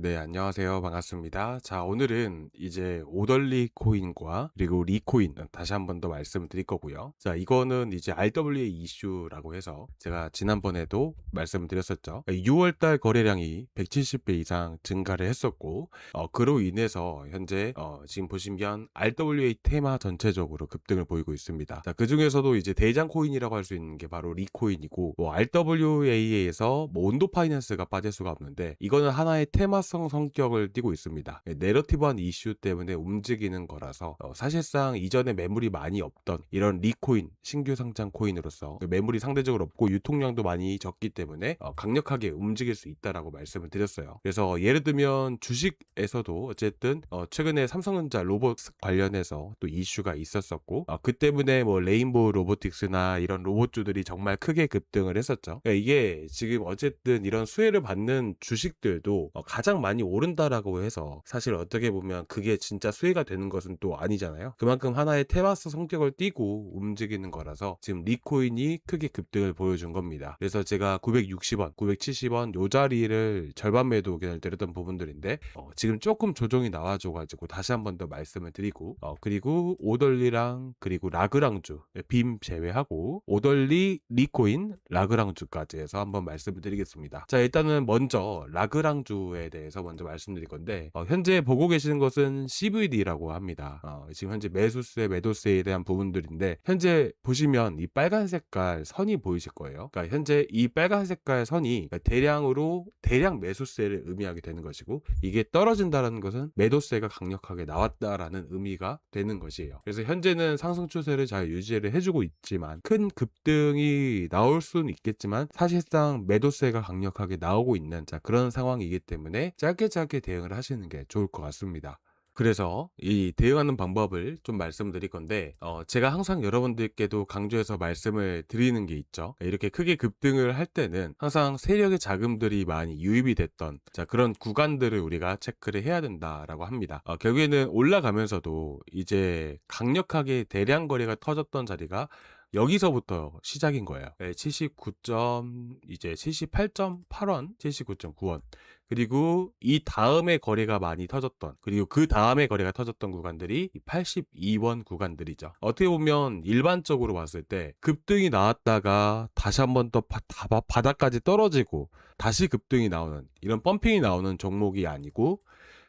네, 안녕하세요. 반갑습니다. 자, 오늘은 이제 오덜리 코인과 그리고 리코인 다시 한 번 더 말씀을 드릴 거고요. 자, 이거는 이제 RWA 이슈라고 해서 제가 지난번에도 말씀을 드렸었죠. 6월달 거래량이 170배 이상 증가를 했었고, 그로 인해서 현재 지금 보시면 RWA 테마 전체적으로 급등을 보이고 있습니다. 자, 그 중에서도 이제 대장 코인이라고 할 수 있는 게 바로 리코인이고, RWA에서 온도 파이낸스가 빠질 수가 없는데, 이거는 하나의 테마성 성격을 띠고 있습니다. 내러티브한 이슈 때문에 움직이는 거라서 사실상 이전에 매물이 많이 없던 이런 리코인, 신규 상장 코인으로서 매물이 상대적으로 없고 유통량도 많이 적기 때문에 강력하게 움직일 수 있다라고 말씀을 드렸어요. 그래서 예를 들면 주식에서도 어쨌든 최근에 삼성전자 로봇 관련해서 또 이슈가 있었었고, 그 때문에 뭐 레인보우 로보틱스나 이런 로봇주들이 정말 크게 급등을 했었죠. 그러니까 이게 지금 어쨌든 이런 수혜를 받는 주식들도 가장 많이 오른다라고 해서 사실 어떻게 보면 그게 진짜 수혜가 되는 것은 또 아니잖아요. 그만큼 하나의 테마스 성격을 띠고 움직이는 거라서 지금 리코인이 크게 급등을 보여준 겁니다. 그래서 제가 960원, 970원 요 자리를 절반 매도 의견을 드렸던 부분들인데 지금 조금 조정이 나와줘가지고 다시 한 번 더 말씀을 드리고, 그리고 오덜리랑 그리고 라그랑주 빔 제외하고 오덜리, 리코인, 라그랑주까지 해서 한번 말씀을 드리겠습니다. 자, 일단은 먼저 라그랑주에 대해서 먼저 말씀드릴 건데, 현재 보고 계시는 것은 CVD라고 합니다. 지금 현재 매수세, 매도세에 대한 부분들인데, 현재 보시면 이 빨간 색깔 선이 보이실 거예요. 그러니까 현재 이 빨간 색깔 선이 대량으로 대량 매수세를 의미하게 되는 것이고, 이게 떨어진다는 것은 매도세가 강력하게 나왔다라는 의미가 되는 것이에요. 그래서 현재는 상승 추세를 잘 유지를 해주고 있지만, 큰 급등이 나올 수는 있겠지만 사실상 매도세가 강력하게 나오고 있는 그런 상황이기 때문에 짧게 대응을 하시는 게 좋을 것 같습니다. 그래서 이 대응하는 방법을 좀 말씀드릴 건데, 제가 항상 여러분들께도 강조해서 말씀을 드리는 게 있죠. 이렇게 크게 급등을 할 때는 항상 세력의 자금들이 많이 유입이 됐던 그런 구간들을 우리가 체크를 해야 된다라고 합니다. 결국에는 올라가면서도 이제 강력하게 대량 거래가 터졌던 자리가 여기서부터 시작인 거예요. 79점, 이제 78.8원, 79.9원. 그리고 이 다음에 거래가 많이 터졌던, 그리고 그 다음에 거래가 터졌던 구간들이 82원 구간들이죠. 어떻게 보면 일반적으로 봤을 때 급등이 나왔다가 다시 한번 또 바닥까지 떨어지고 다시 급등이 나오는 이런 펌핑이 나오는 종목이 아니고,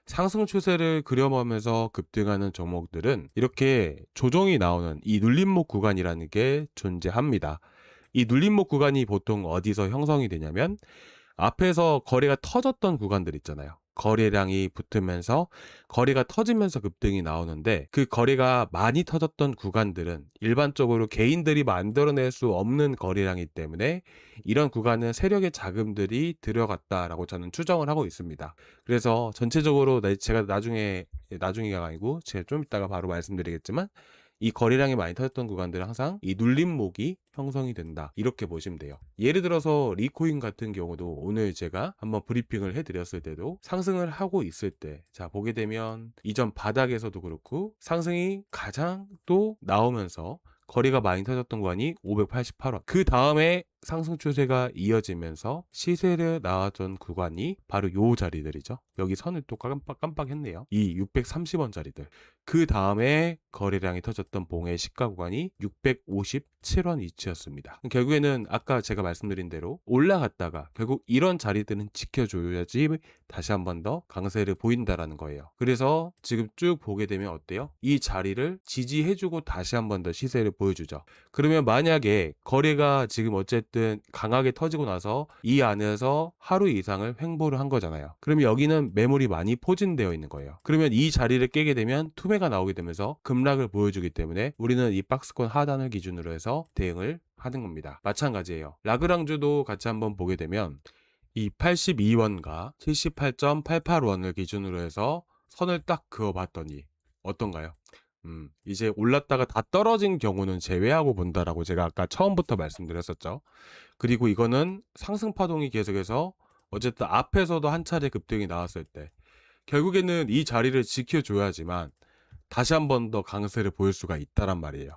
상승 추세를 그려보면서 급등하는 종목들은 이렇게 조정이 나오는 이 눌림목 구간이라는 게 존재합니다. 이 눌림목 구간이 보통 어디서 형성이 되냐면, 앞에서 거래가 터졌던 구간들 있잖아요. 거래량이 붙으면서 거래가 터지면서 급등이 나오는데, 그 거래가 많이 터졌던 구간들은 일반적으로 개인들이 만들어낼 수 없는 거래량이기 때문에 이런 구간은 세력의 자금들이 들어갔다라고 저는 추정을 하고 있습니다. 그래서 전체적으로 제가 나중에가 아니고 제가 좀 이따가 바로 말씀드리겠지만, 이 거래량이 많이 터졌던 구간들은 항상 이 눌림목이 형성이 된다, 이렇게 보시면 돼요. 예를 들어서 리코인 같은 경우도 오늘 제가 한번 브리핑을 해드렸을 때도 상승을 하고 있을 때, 자 보게 되면 이전 바닥에서도 그렇고 상승이 가장 또 나오면서 거리가 많이 터졌던 구간이 588원, 그 다음에 상승 추세가 이어지면서 시세를 나왔던 구간이 바로 요 자리들이죠. 여기 선을 또 깜빡했네요. 이 630원 자리들. 그 다음에 거래량이 터졌던 봉의 시가 구간이 657원 위치였습니다. 결국에는 아까 제가 말씀드린 대로 올라갔다가 결국 이런 자리들은 지켜줘야지 다시 한 번 더 강세를 보인다라는 거예요. 그래서 지금 쭉 보게 되면 어때요? 이 자리를 지지해주고 다시 한 번 더 시세를 보여주죠. 그러면 만약에 거래가 지금 어쨌든 강하게 터지고 나서 이 안에서 하루 이상을 횡보를 한 거잖아요. 그러면 여기는 매물이 많이 포진되어 있는 거예요. 그러면 이 자리를 깨게 되면 투매가 나오게 되면서 급락을 보여주기 때문에 우리는 이 박스권 하단을 기준으로 해서 대응을 하는 겁니다. 마찬가지예요. 라그랑주도 같이 한번 보게 되면 이 82원과 78.88원을 기준으로 해서 선을 딱 그어봤더니 어떤가요? 이제 올랐다가 다 떨어진 경우는 제외하고 본다라고 제가 아까 처음부터 말씀드렸었죠. 그리고 이거는 상승 파동이 계속해서 어쨌든 앞에서도 한 차례 급등이 나왔을 때 결국에는 이 자리를 지켜줘야지만 다시 한 번 더 강세를 보일 수가 있다란 말이에요.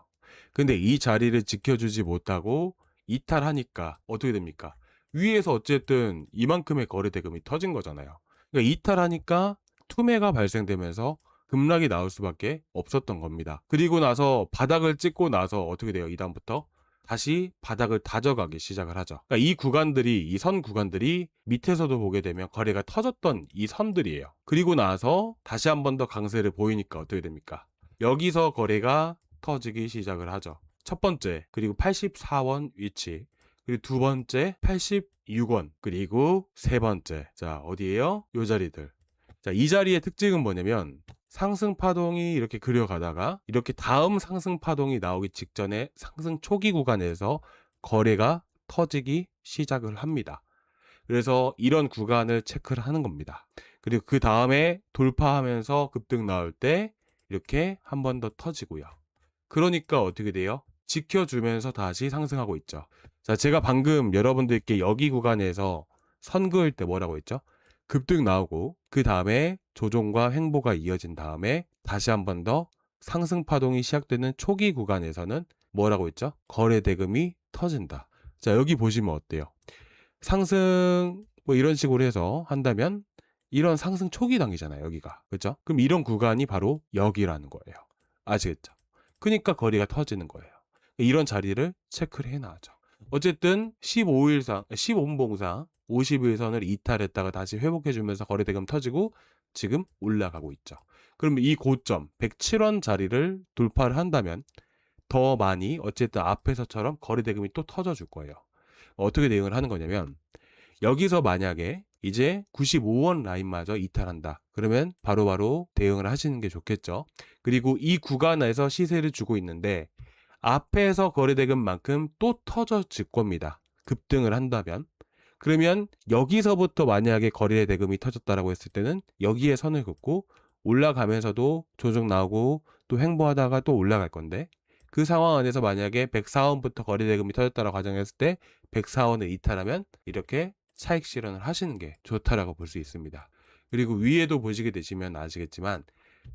근데 이 자리를 지켜주지 못하고 이탈하니까 어떻게 됩니까? 위에서 어쨌든 이만큼의 거래 대금이 터진 거잖아요. 그러니까 이탈하니까 투매가 발생되면서 급락이 나올 수밖에 없었던 겁니다. 그리고 나서 바닥을 찍고 나서 어떻게 돼요? 이 다음부터 다시 바닥을 다져가기 시작을 하죠. 그러니까 이 구간들이, 이 선 구간들이 밑에서도 보게 되면 거래가 터졌던 이 선들이에요. 그리고 나서 다시 한 번 더 강세를 보이니까 어떻게 됩니까? 여기서 거래가 터지기 시작을 하죠. 첫 번째, 그리고 84원 위치, 그리고 두 번째 86원, 그리고 세 번째, 자 어디에요? 요 자리들. 자, 이 자리의 특징은 뭐냐면 상승 파동이 이렇게 그려가다가 이렇게 다음 상승 파동이 나오기 직전에 상승 초기 구간에서 거래가 터지기 시작을 합니다. 그래서 이런 구간을 체크를 하는 겁니다. 그리고 그 다음에 돌파하면서 급등 나올 때 이렇게 한 번 더 터지고요. 그러니까 어떻게 돼요? 지켜주면서 다시 상승하고 있죠. 자, 제가 방금 여러분들께 여기 구간에서 선 그을 때 뭐라고 했죠? 급등 나오고 그 다음에 조정과 횡보가 이어진 다음에 다시 한 번 더 상승 파동이 시작되는 초기 구간에서는 뭐라고 했죠? 거래 대금이 터진다. 자, 여기 보시면 어때요? 상승 뭐 이런 식으로 해서 한다면 이런 상승 초기 단계잖아요, 여기가. 그렇죠? 그럼 이런 구간이 바로 여기라는 거예요. 아시겠죠? 그러니까 거리가 터지는 거예요. 이런 자리를 체크를 해놔야죠. 어쨌든 15일상, 15분봉상 50일선을 이탈했다가 다시 회복해주면서 거래대금 터지고 지금 올라가고 있죠. 그럼 이 고점 107원 자리를 돌파를 한다면 더 많이 어쨌든 앞에서처럼 거래대금이 또 터져줄 거예요. 어떻게 대응을 하는 거냐면 여기서 만약에 이제 95원 라인마저 이탈한다. 그러면 바로바로 대응을 하시는 게 좋겠죠. 그리고 이 구간에서 시세를 주고 있는데 앞에서 거래대금만큼 또 터져질 겁니다. 급등을 한다면. 그러면 여기서부터 만약에 거래대금이 터졌다라고 했을 때는 여기에 선을 긋고 올라가면서도 조정 나오고 또 횡보하다가 또 올라갈 건데 그 상황 안에서 만약에 104원부터 거래대금이 터졌다라고 가정했을 때 104원을 이탈하면 이렇게 차익 실현을 하시는 게 좋다라고 볼 수 있습니다. 그리고 위에도 보시게 되시면 아시겠지만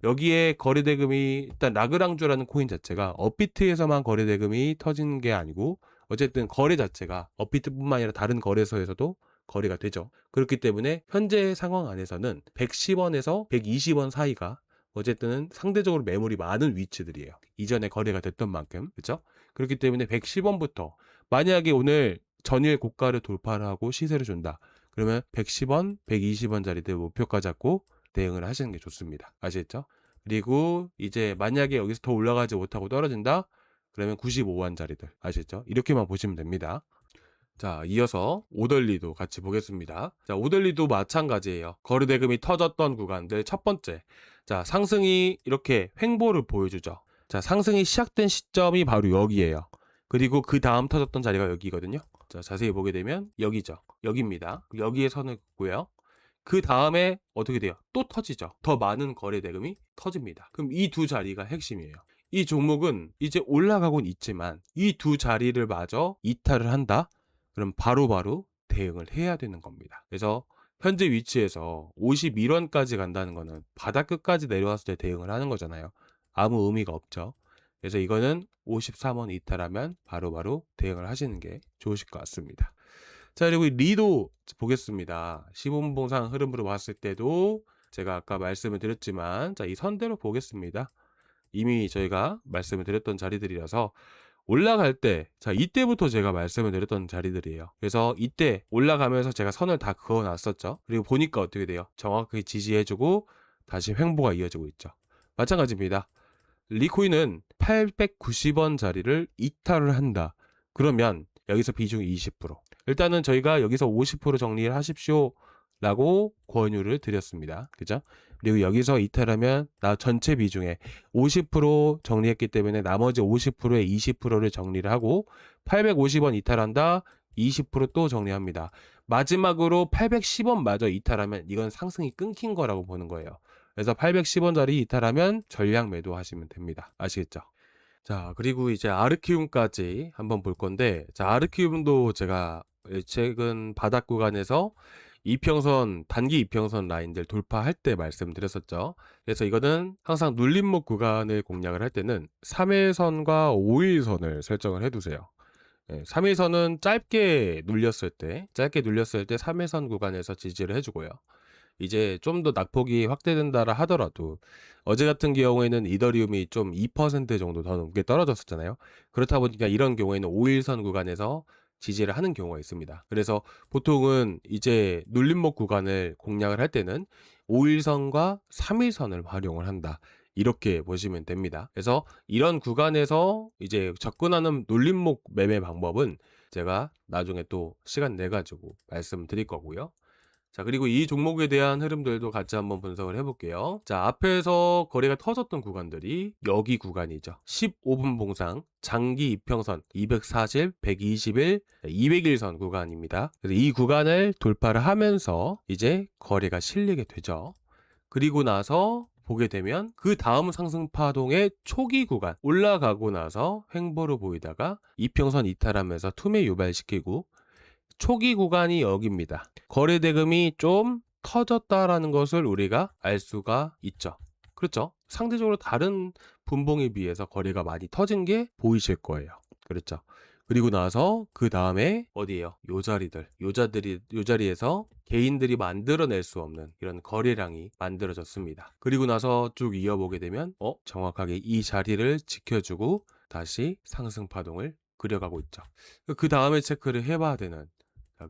여기에 거래대금이 일단 라그랑주라는 코인 자체가 업비트에서만 거래대금이 터지는 게 아니고 어쨌든 거래 자체가 업비트뿐만 아니라 다른 거래소에서도 거래가 되죠. 그렇기 때문에 현재 상황 안에서는 110원에서 120원 사이가 어쨌든 상대적으로 매물이 많은 위치들이에요. 이전에 거래가 됐던 만큼. 그렇죠? 그렇기 때문에 110원부터 만약에 오늘 전일 고가를 돌파를 하고 시세를 준다. 그러면 110원, 120원 자리들 목표가 잡고 대응을 하시는 게 좋습니다. 아시겠죠? 그리고 이제 만약에 여기서 더 올라가지 못하고 떨어진다? 그러면 95원 자리들. 아시겠죠? 이렇게만 보시면 됩니다. 자, 이어서 오덜리도 같이 보겠습니다. 자, 오덜리도 마찬가지예요. 거래대금이 터졌던 구간들 첫 번째. 자, 상승이 이렇게 횡보를 보여주죠. 자, 상승이 시작된 시점이 바로 여기예요. 그리고 그 다음 터졌던 자리가 여기거든요. 자, 자세히 보게 되면 여기죠. 여기입니다. 여기에 선을 긋고요. 그 다음에 어떻게 돼요? 또 터지죠. 더 많은 거래 대금이 터집니다. 그럼 이 두 자리가 핵심이에요. 이 종목은 이제 올라가곤 있지만 이 두 자리를 마저 이탈을 한다? 그럼 바로바로 대응을 해야 되는 겁니다. 그래서 현재 위치에서 51원까지 간다는 거는 바닥 끝까지 내려왔을 때 대응을 하는 거잖아요. 아무 의미가 없죠. 그래서 이거는 53원 이탈하면 바로바로 대응을 하시는 게 좋으실 것 같습니다. 자, 그리고 리도 보겠습니다. 15분봉상 흐름으로 봤을 때도 제가 아까 말씀을 드렸지만 자, 이 선대로 보겠습니다. 이미 저희가 말씀을 드렸던 자리들이라서 올라갈 때, 자, 이때부터 제가 말씀을 드렸던 자리들이에요. 그래서 이때 올라가면서 제가 선을 다 그어 놨었죠. 그리고 보니까 어떻게 돼요? 정확하게 지지해주고 다시 횡보가 이어지고 있죠. 마찬가지입니다. 리코인은 890원 자리를 이탈을 한다. 그러면 여기서 비중이 20%. 일단은 저희가 여기서 50% 정리를 하십시오 라고 권유를 드렸습니다. 그죠? 그리고 여기서 이탈하면 나 전체 비중에 50% 정리했기 때문에 나머지 50%의 20%를 정리를 하고 850원 이탈한다. 20% 또 정리합니다. 마지막으로 810원 마저 이탈하면 이건 상승이 끊긴 거라고 보는 거예요. 그래서 810원짜리 이탈하면 전량 매도하시면 됩니다. 아시겠죠? 자, 그리고 이제 아르키움까지 한번 볼 건데, 자, 아르키움도 제가 최근 바닥 구간에서 이평선, 단기 이평선 라인들 돌파할 때 말씀드렸었죠. 그래서 이거는 항상 눌림목 구간을 공략을 할 때는 3일선과 5일선을 설정을 해두세요. 3일선은 짧게 눌렸을 때 3일선 구간에서 지지를 해주고요. 이제 좀 더 낙폭이 확대된다라 하더라도 어제 같은 경우에는 이더리움이 좀 2% 정도 더 넘게 떨어졌었잖아요. 그렇다 보니까 이런 경우에는 5일선 구간에서 지지를 하는 경우가 있습니다. 그래서 보통은 이제 눌림목 구간을 공략을 할 때는 5일선과 3일선을 활용을 한다. 이렇게 보시면 됩니다. 그래서 이런 구간에서 이제 접근하는 눌림목 매매 방법은 제가 나중에 또 시간 내 가지고 말씀드릴 거고요. 자, 그리고 이 종목에 대한 흐름들도 같이 한번 분석을 해볼게요. 자, 앞에서 거래가 터졌던 구간들이 여기 구간이죠. 15분 봉상, 장기 이평선, 240, 121, 200일선 구간입니다. 그래서 이 구간을 돌파를 하면서 이제 거래가 실리게 되죠. 그리고 나서 보게 되면 그 다음 상승 파동의 초기 구간 올라가고 나서 횡보로 보이다가 이평선 이탈하면서 투매 유발시키고 초기 구간이 여기입니다. 거래 대금이 좀 터졌다라는 것을 우리가 알 수가 있죠. 그렇죠? 상대적으로 다른 분봉에 비해서 거래가 많이 터진 게 보이실 거예요. 그렇죠? 그리고 나서 그 다음에 어디에요? 요 자리에서 개인들이 만들어낼 수 없는 이런 거래량이 만들어졌습니다. 그리고 나서 쭉 이어보게 되면 정확하게 이 자리를 지켜주고 다시 상승 파동을 그려가고 있죠. 그 다음에 체크를 해봐야 되는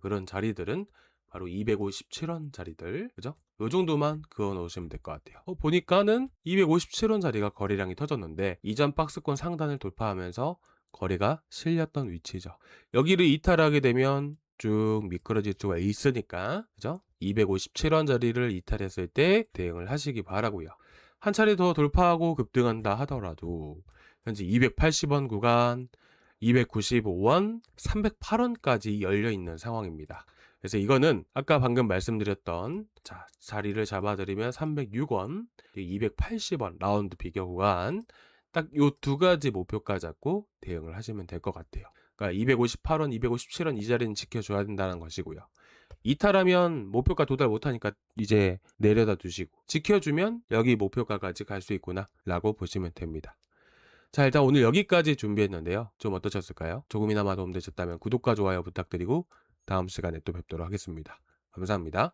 그런 자리들은 바로 257원 자리들, 그죠? 요 정도만 그어 놓으시면 될 것 같아요. 보니까는 257원 자리가 거래량이 터졌는데 이전 박스권 상단을 돌파하면서 거래가 실렸던 위치죠. 여기를 이탈하게 되면 쭉 미끄러질 수가 있으니까, 그죠? 257원 자리를 이탈했을 때 대응을 하시기 바라고요. 한 차례 더 돌파하고 급등한다 하더라도 현재 280원 구간, 295원, 308원까지 열려 있는 상황입니다. 그래서 이거는 아까 방금 말씀드렸던 자리를 잡아드리면 306원, 280원 라운드 비교 구간 딱 요 두 가지 목표가 잡고 대응을 하시면 될 것 같아요. 그러니까 258원, 257원 이 자리는 지켜줘야 된다는 것이고요. 이탈하면 목표가 도달 못하니까 이제 내려다 두시고 지켜주면 여기 목표가까지 갈 수 있구나 라고 보시면 됩니다. 자, 일단 오늘 여기까지 준비했는데요. 좀 어떠셨을까요? 조금이나마 도움되셨다면 구독과 좋아요 부탁드리고 다음 시간에 또 뵙도록 하겠습니다. 감사합니다.